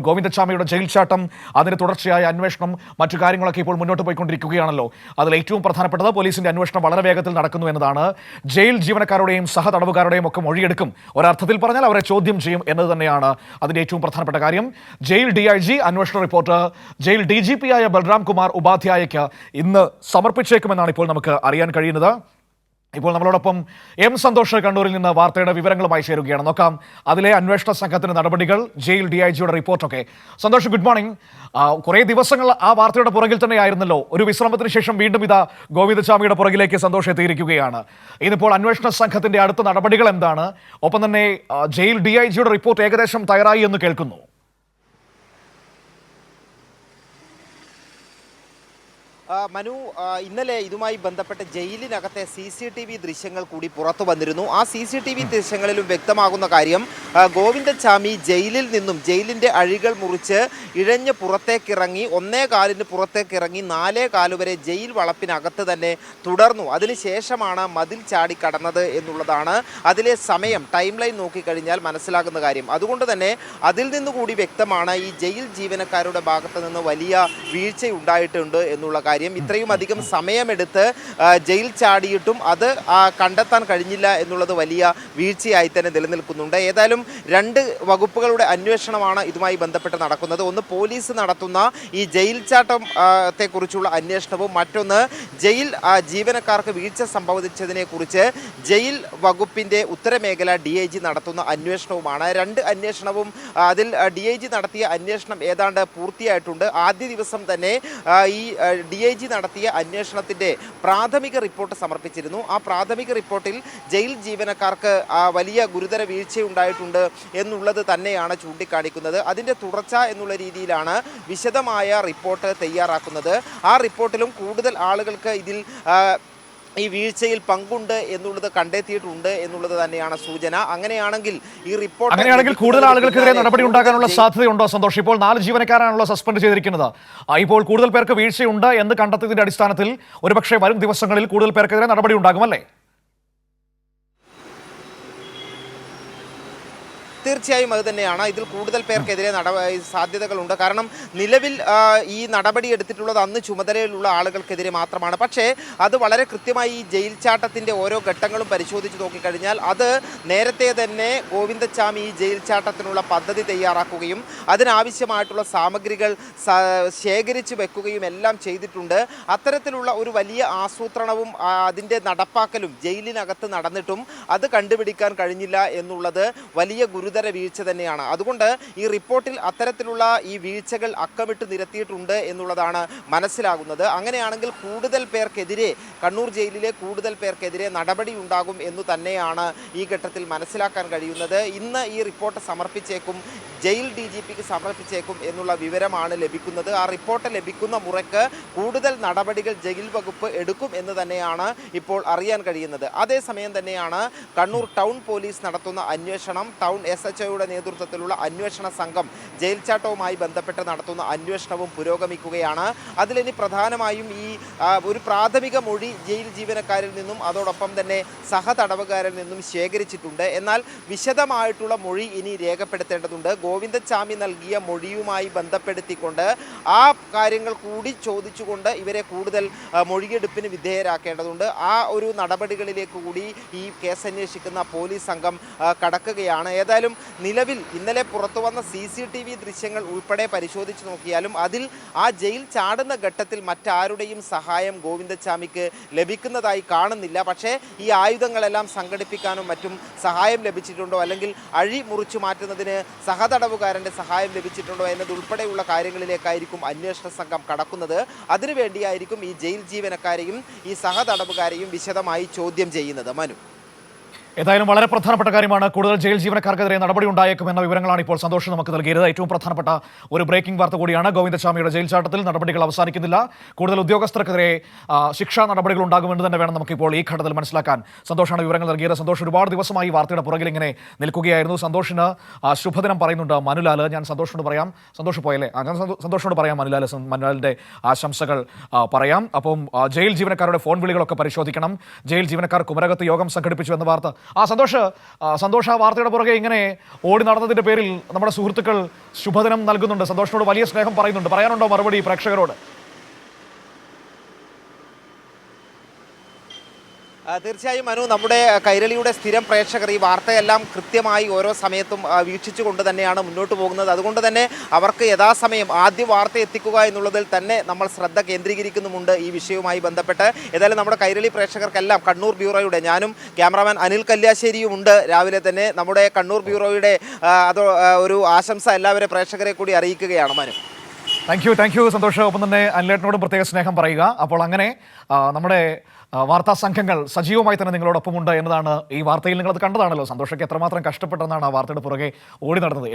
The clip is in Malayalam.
ഗോവിന്ദച്ചാമിയുടെ ജയിൽ ചാട്ടം, അതിന് തുടർച്ചയായ അന്വേഷണം, മറ്റു കാര്യങ്ങളൊക്കെ ഇപ്പോൾ മുന്നോട്ട് പോയിക്കൊണ്ടിരിക്കുകയാണല്ലോ. അതിൽ ഏറ്റവും പ്രധാനപ്പെട്ടത് പോലീസിന്റെ അന്വേഷണം വളരെ വേഗത്തിൽ നടക്കുന്നു എന്നതാണ്. ജയിൽ ജീവനക്കാരുടെയും സഹതടവുകാരുടെയും ഒക്കെ മൊഴിയെടുക്കും. ഒരർത്ഥത്തിൽ പറഞ്ഞാൽ അവരെ ചോദ്യം ചെയ്യും എന്നത് തന്നെയാണ് അതിന്റെ ഏറ്റവും പ്രധാനപ്പെട്ട കാര്യം. ജയിൽ DIG അന്വേഷണ റിപ്പോർട്ട് ജയിൽ DGP ആയ ബൽറാം കുമാർ ഉപാധ്യായയ്ക്ക് ഇന്ന് സമർപ്പിച്ചേക്കുമെന്നാണ് ഇപ്പോൾ നമുക്ക് അറിയാൻ കഴിയുന്നത്. ഇപ്പോൾ നമ്മളോടൊപ്പം M സന്തോഷ് കണ്ണൂരിൽ നിന്ന് വാർത്തയുടെ വിവരങ്ങളുമായി ചേരുകയാണ്. നോക്കാം അതിലെ അന്വേഷണ സംഘത്തിന്റെ നടപടികൾ, ജയിൽ DIGയുടെ റിപ്പോർട്ടൊക്കെ. Santhosh, good morning. കുറേ ദിവസങ്ങൾ ആ വാർത്തയുടെ പുറകിൽ തന്നെയായിരുന്നല്ലോ. ഒരു വിശ്രമത്തിന് ശേഷം വീണ്ടും ഇതാ ഗോവിന്ദച്ചാമിയുടെ പുറകിലേക്ക് സന്തോഷ് എത്തിയിരിക്കുകയാണ്. ഇതിപ്പോൾ അന്വേഷണ സംഘത്തിന്റെ അടുത്ത നടപടികൾ എന്താണ്? ഒപ്പം തന്നെ ജയിൽ DIGയുടെ റിപ്പോർട്ട് ഏകദേശം തയ്യാറായി എന്ന് കേൾക്കുന്നു. മനു, ഇന്നലെ ഇതുമായി ബന്ധപ്പെട്ട ജയിലിനകത്തെ CCTV ദൃശ്യങ്ങൾ കൂടി പുറത്തു വന്നിരുന്നു. ആ CCTV ദൃശ്യങ്ങളിലും വ്യക്തമാകുന്ന കാര്യം, ഗോവിന്ദച്ചാമി ജയിലിൽ നിന്നും ജയിലിൻ്റെ അഴികൾ മുറിച്ച് ഇഴഞ്ഞ് പുറത്തേക്കിറങ്ങി 1 കാലിന് പുറത്തേക്കിറങ്ങി 4 കാല് വരെ ജയിൽ വളപ്പിനകത്ത് തന്നെ തുടർന്നു. അതിനുശേഷമാണ് മതിൽ ചാടി കടന്നത് എന്നുള്ളതാണ് അതിലെ സമയം, ടൈം ലൈൻ നോക്കിക്കഴിഞ്ഞാൽ മനസ്സിലാകുന്ന കാര്യം. അതുകൊണ്ട് തന്നെ അതിൽ നിന്നുകൂടി വ്യക്തമാണ് ഈ ജയിൽ ജീവനക്കാരുടെ ഭാഗത്ത് നിന്ന് വലിയ വീഴ്ചയുണ്ടായിട്ടുണ്ട് എന്നുള്ള കാര്യം. ഇത്രയും അധികം സമയമെടുത്ത് ജയിൽ ചാടിയിട്ടും അത് കണ്ടെത്താൻ കഴിഞ്ഞില്ല എന്നുള്ളത് വലിയ വീഴ്ചയായി തന്നെ നിലനിൽക്കുന്നുണ്ട്. ഏതായാലും 2 വകുപ്പുകളുടെ അന്വേഷണമാണ് ഇതുമായി ബന്ധപ്പെട്ട് നടക്കുന്നത്. ഒന്ന് പോലീസ് നടത്തുന്ന ഈ ജയിൽ ചാട്ടത്തെക്കുറിച്ചുള്ള അന്വേഷണവും, മറ്റൊന്ന് ജയിൽ ജീവനക്കാർക്ക് വീഴ്ച സംഭവിച്ചതിനെ കുറിച്ച് ജയിൽ വകുപ്പിൻ്റെ ഉത്തരമേഖല DIG നടത്തുന്ന അന്വേഷണവുമാണ്. 2 അന്വേഷണവും അതിൽ DIG നടത്തിയ അന്വേഷണം ഏതാണ്ട് പൂർത്തിയായിട്ടുണ്ട്. ആദ്യ ദിവസം തന്നെ ഈ DIG നടത്തിയ അന്വേഷണത്തിൻ്റെ പ്രാഥമിക റിപ്പോർട്ട് സമർപ്പിച്ചിരുന്നു. ആ പ്രാഥമിക റിപ്പോർട്ടിൽ ജയിൽ ജീവനക്കാർക്ക് വലിയ ഗുരുതര വീഴ്ചയുണ്ടായിട്ടുണ്ട് എന്നുള്ളത് തന്നെയാണ് ചൂണ്ടിക്കാണിക്കുന്നത്. അതിൻ്റെ തുടർച്ച എന്നുള്ള രീതിയിലാണ് വിശദമായ റിപ്പോർട്ട് തയ്യാറാക്കുന്നത്. ആ റിപ്പോർട്ടിലും കൂടുതൽ ആളുകൾക്ക് ഇതിൽ ഈ വീഴ്ചയിൽ പങ്കുണ്ട് എന്നുള്ളത് കണ്ടെത്തിയിട്ടുണ്ട് എന്നുള്ളത് തന്നെയാണ് സൂചന. അങ്ങനെയാണെങ്കിൽ ഈ റിപ്പോർട്ട് കൂടുതൽ ആളുകൾക്കെതിരെ നടപടി ഉണ്ടാകാനുള്ള സാധ്യതയുണ്ടോ സന്തോഷ്? ഇപ്പോൾ 4 ജീവനക്കാരാണല്ലോ സസ്പെൻഡ് ചെയ്തിരിക്കുന്നത്. ഇപ്പോൾ കൂടുതൽ പേർക്ക് വീഴ്ചയുണ്ട് എന്ന് കണ്ടെത്തിയതിന്റെ അടിസ്ഥാനത്തിൽ ഒരുപക്ഷെ വരും ദിവസങ്ങളിൽ കൂടുതൽ പേർക്കെതിരെ നടപടി ഉണ്ടാകുമല്ലേ? തീർച്ചയായും അത് തന്നെയാണ്. ഇതിൽ കൂടുതൽ പേർക്കെതിരെ സാധ്യതകളുണ്ട്. കാരണം നിലവിൽ ഈ നടപടി എടുത്തിട്ടുള്ളത് അന്ന് ചുമതലയിലുള്ള ആളുകൾക്കെതിരെ മാത്രമാണ്. പക്ഷേ അത് വളരെ കൃത്യമായി ഈ ജയിൽ ചാട്ടത്തിൻ്റെ ഓരോ ഘട്ടങ്ങളും പരിശോധിച്ച് നോക്കിക്കഴിഞ്ഞാൽ അത് നേരത്തെ തന്നെ ഗോവിന്ദച്ചാമി ഈ ജയിൽ ചാട്ടത്തിനുള്ള പദ്ധതി തയ്യാറാക്കുകയും അതിനാവശ്യമായിട്ടുള്ള സാമഗ്രികൾ ശേഖരിച്ച് വെക്കുകയും എല്ലാം ചെയ്തിട്ടുണ്ട്. അത്തരത്തിലുള്ള ഒരു വലിയ ആസൂത്രണവും അതിൻ്റെ നടപ്പാക്കലും ജയിലിനകത്ത് നടന്നിട്ടും അത് കണ്ടുപിടിക്കാൻ കഴിഞ്ഞില്ല എന്നുള്ളത് വലിയ ഗുരുതര വീഴ്ച തന്നെയാണ്. അതുകൊണ്ട് ഈ റിപ്പോർട്ടിൽ അത്തരത്തിലുള്ള ഈ വീഴ്ചകൾ അക്കമിട്ട് നിരത്തിയിട്ടുണ്ട് എന്നുള്ളതാണ് മനസ്സിലാകുന്നത്. അങ്ങനെയാണെങ്കിൽ കൂടുതൽ പേർക്കെതിരെ, കണ്ണൂർ ജയിലിലെ കൂടുതൽ പേർക്കെതിരെ നടപടി ഉണ്ടാകും എന്നു തന്നെയാണ് ഈ ഘട്ടത്തിൽ മനസ്സിലാക്കാൻ കഴിയുന്നത്. ഇന്ന് ഈ റിപ്പോർട്ട് സമർപ്പിച്ചേക്കും, ജയിൽ DGPക്ക് സമർപ്പിച്ചേക്കും എന്നുള്ള വിവരമാണ് ലഭിക്കുന്നത്. ആ റിപ്പോർട്ട് ലഭിക്കുന്ന മുറയ്ക്ക് കൂടുതൽ നടപടികൾ ജയിൽ വകുപ്പ് എടുക്കും എന്ന് തന്നെയാണ് ഇപ്പോൾ അറിയാൻ കഴിയുന്നത്. അതേസമയം തന്നെയാണ് കണ്ണൂർ ടൗൺ പോലീസ് നടത്തുന്ന അന്വേഷണം, ടൗൺ SHOയുടെ നേതൃത്വത്തിലുള്ള അന്വേഷണ സംഘം ജയിൽ ചാട്ടവുമായി ബന്ധപ്പെട്ട് നടത്തുന്ന അന്വേഷണവും പുരോഗമിക്കുകയാണ്. അതിലിനി പ്രധാനമായും ഈ ഒരു പ്രാഥമിക മൊഴി ജയിൽ ജീവനക്കാരിൽ നിന്നും അതോടൊപ്പം തന്നെ സഹതടവുകാരിൽ നിന്നും ശേഖരിച്ചിട്ടുണ്ട്. എന്നാൽ വിശദമായിട്ടുള്ള മൊഴി ഇനി രേഖപ്പെടുത്തേണ്ടതുണ്ട്. ഗോവിന്ദച്ചാമി നൽകിയ മൊഴിയുമായി ബന്ധപ്പെടുത്തിക്കൊണ്ട് ആ കാര്യങ്ങൾ കൂടി ചോദിച്ചുകൊണ്ട് ഇവരെ കൂടുതൽ മൊഴിയെടുപ്പിന് വിധേയരാക്കേണ്ടതുണ്ട്. ആ ഒരു നടപടികളിലേക്ക് കൂടി ഈ കേസ് അന്വേഷിക്കുന്ന പോലീസ് സംഘം കടക്കുകയാണ്. ഏതായാലും നിലവിൽ ഇന്നലെ പുറത്തു വന്ന CCTV ദൃശ്യങ്ങൾ ഉൾപ്പെടെ പരിശോധിച്ച് നോക്കിയാലും അതിൽ ആ ജയിൽ ചാടുന്ന ഘട്ടത്തിൽ മറ്റാരുടെയും സഹായം ഗോവിന്ദച്ചാമിക്ക് ലഭിക്കുന്നതായി കാണുന്നില്ല. പക്ഷേ ഈ ആയുധങ്ങളെല്ലാം സംഘടിപ്പിക്കാനും മറ്റും സഹായം ലഭിച്ചിട്ടുണ്ടോ, അല്ലെങ്കിൽ അഴി മുറിച്ചു മാറ്റുന്നതിന് സഹതടവുകാരൻ്റെ സഹായം ലഭിച്ചിട്ടുണ്ടോ എന്നതുൾപ്പെടെയുള്ള കാര്യങ്ങളിലേക്കായിരിക്കും അന്വേഷണ സംഘം കടക്കുന്നത്. അതിനുവേണ്ടിയായിരിക്കും ഈ ജയിൽ ജീവനക്കാരെയും ഈ സഹതടവുകാരെയും വിശദമായി ചോദ്യം ചെയ്യുന്നത്. മനു, ഏതായാലും വളരെ പ്രധാനപ്പെട്ട കാര്യമാണ്. കൂടുതൽ ജയിൽ ജീവനക്കാർക്കെതിരെ നടപടി ഉണ്ടായേക്കുമെന്ന വിവരങ്ങളാണ് ഇപ്പോൾ സന്തോഷം നമുക്ക് നൽകിയത്. ഏറ്റവും പ്രധാനപ്പെട്ട ഒരു ബ്രേക്കിംഗ് വാർത്ത കൂടിയാണ്. ഗോവിന്ദച്ചാമിയുടെ ജയിൽ ചാട്ടത്തിൽ നടപടികൾ അവസാനിക്കുന്നില്ല. കൂടുതൽ ഉദ്യോഗസ്ഥർക്കെതിരെ ശിക്ഷാ നടപടികൾ ഉണ്ടാകുമെന്ന് തന്നെ വേണം നമുക്കിപ്പോൾ ഈ ഘട്ടത്തിൽ മനസ്സിലാക്കാൻ. സന്തോഷാണ് വിവരങ്ങൾ നൽകിയത്. സന്തോഷ് ഒരുപാട് ദിവസമായി വാർത്തയുടെ പുറകിൽ ഇങ്ങനെ നിൽക്കുകയായിരുന്നു. സന്തോഷിന് ശുഭദിനം പറയുന്നുണ്ട് മനുലാൽ. ഞാൻ സന്തോഷിനോട് പറയാം, സന്തോഷ് പോയല്ലേ, ഞാൻ സന്തോഷിനോട് പറയാം മനുലാലിൻ്റെ ആശംസകൾ പറയാം. അപ്പം ജയിൽ ജീവനക്കാരുടെ ഫോൺ വിളികളൊക്കെ പരിശോധിക്കണം. ജയിൽ ജീവനക്കാർ കുമരകത്ത് യോഗം സംഘടിപ്പിച്ചു എന്ന വാർത്ത സന്തോഷ് ആ വാർത്തയുടെ പുറകെ ഇങ്ങനെ ഓടി നടന്നതിന്റെ പേരിൽ നമ്മുടെ സുഹൃത്തുക്കൾ ശുഭദിനം നൽകുന്നുണ്ട്. സന്തോഷിനോട് വലിയ സ്നേഹം പറയുന്നുണ്ട്. പറയാനുണ്ടോ മറുപടി പ്രേക്ഷകരോട്? തീർച്ചയായും മനു, നമ്മുടെ കൈരളിയുടെ സ്ഥിരം പ്രേക്ഷകർ ഈ വാർത്തയെല്ലാം കൃത്യമായി ഓരോ സമയത്തും വീക്ഷിച്ചുകൊണ്ട് തന്നെയാണ് മുന്നോട്ട് പോകുന്നത്. അതുകൊണ്ട് തന്നെ അവർക്ക് യഥാസമയം ആദ്യ വാർത്ത എത്തിക്കുക എന്നുള്ളതിൽ തന്നെ നമ്മൾ ശ്രദ്ധ കേന്ദ്രീകരിക്കുന്നുമുണ്ട് ഈ വിഷയവുമായി ബന്ധപ്പെട്ട്. ഏതായാലും നമ്മുടെ കൈരളി പ്രേക്ഷകർക്കെല്ലാം കണ്ണൂർ ബ്യൂറോയുടെ, ഞാനും ക്യാമറാമാൻ അനിൽ കല്യാശ്ശേരിയും ഉണ്ട് രാവിലെ തന്നെ, നമ്മുടെ കണ്ണൂർ ബ്യൂറോയുടെ ഒരു ആശംസ എല്ലാവരും പ്രേക്ഷകരെ കൂടി അറിയിക്കുകയാണ് മനു. Thank you Santhosh. ഒപ്പം തന്നെ അനിലേട്ടനോടും പ്രത്യേക സ്നേഹം പറയുക. അപ്പോൾ അങ്ങനെ നമ്മുടെ വാർത്താ സംഘങ്ങൾ സജീവമായി തന്നെ നിങ്ങളോടൊപ്പമുണ്ട് എന്നതാണ് ഈ വാർത്തയിൽ നിങ്ങളത് കണ്ടതാണല്ലോ. സന്തോഷയ്ക്ക് എത്രമാത്രം കഷ്ടപ്പെട്ടെന്നാണ് ആ വാർത്തയുടെ പുറകെ ഓടി നടന്നത്.